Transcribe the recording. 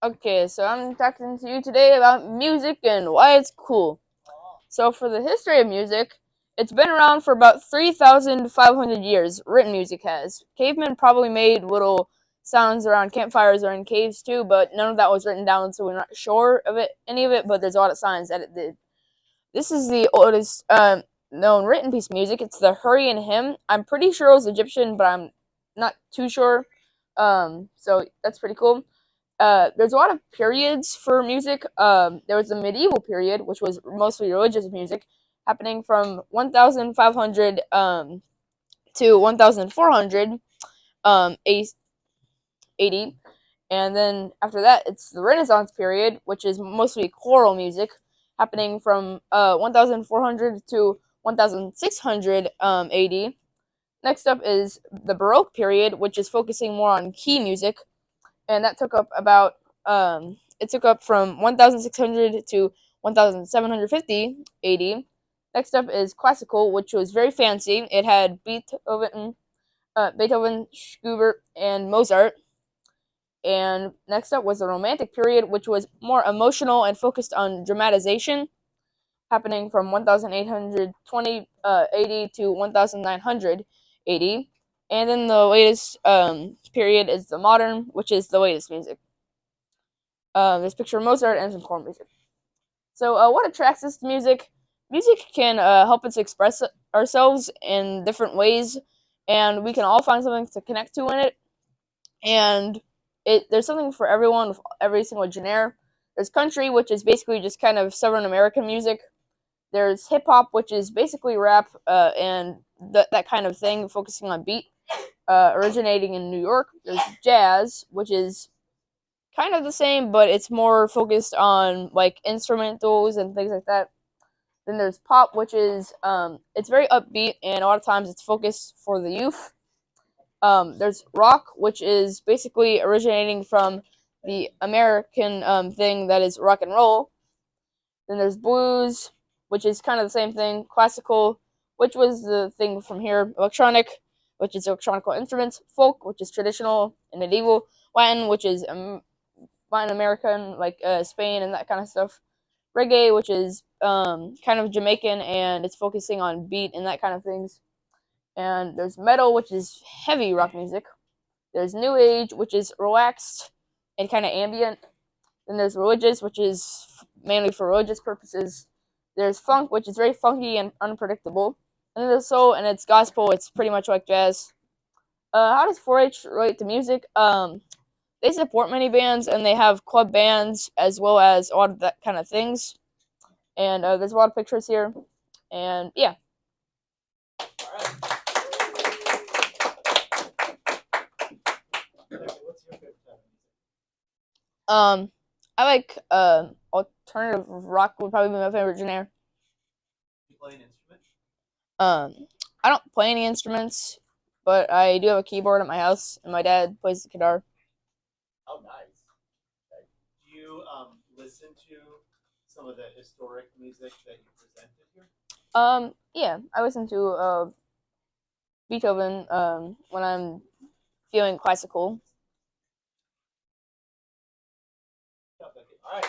Okay, so I'm talking to you today about music and why it's cool. So, for the history of music, it's been around for about 3,500 years. Written music has. Cavemen probably made little sounds around campfires or in caves too, but none of that was written down, so we're not sure of it, any of it. But there's a lot of signs that it did. This is the oldest known written piece of music. It's the Hurrian hymn. I'm pretty sure it was Egyptian, but I'm not too sure. So that's pretty cool. There's a lot of periods for music. There was the medieval period, which was mostly religious music, happening from 1,500 to 1,400 AD. And then after that, it's the Renaissance period, which is mostly choral music, happening from 1,400 to 1,600 AD. Next up is the Baroque period, which is focusing more on key music, and that took up about it took up from 1,600 to 1,750 AD. Next up is classical, which was very fancy. It had Beethoven, Schubert, and Mozart. And next up was the Romantic period, which was more emotional and focused on dramatization, happening from 1,820 AD to 1,900 AD. And then the latest period is the modern, which is the latest music. This picture of Mozart and some choral music. So, what attracts us to music? Music can help us express ourselves in different ways, and we can all find something to connect to in it. And there's something for everyone with every single genre. There's country, which is basically just kind of Southern American music. There's hip hop, which is basically rap and that kind of thing, focusing on beat, originating in New York. There's jazz, which is kind of the same, but it's more focused on like instrumentals and things like that. Then there's pop, which is it's very upbeat and a lot of times it's focused for the youth. There's rock, which is basically originating from the American thing that is rock and roll. Then there's blues, which is kind of the same thing. Classical, which was the thing from here. Electronic, which is electronical instruments. Folk, which is traditional and medieval. Latin, which is Latin American, like Spain and that kind of stuff. Reggae, which is kind of Jamaican and it's focusing on beat and that kind of things. And there's metal, which is heavy rock music. There's new age, which is relaxed and kind of ambient. Then there's religious, which is mainly for religious purposes. There's funk, which is very funky and unpredictable. And then there's soul, and it's gospel. It's pretty much like jazz. How does 4-H relate to music? They support many bands, and they have club bands as well as a lot of that kind of things. And there's a lot of pictures here. And yeah. Um, I like alternative rock would probably be my favorite genre. You play an instrument? I don't play any instruments, but I do have a keyboard at my house, and my dad plays the guitar. Oh, nice. Okay. Do you listen to some of the historic music that you presented here? Yeah, I listen to Beethoven when I'm feeling classical. Yeah, Beckett. All right.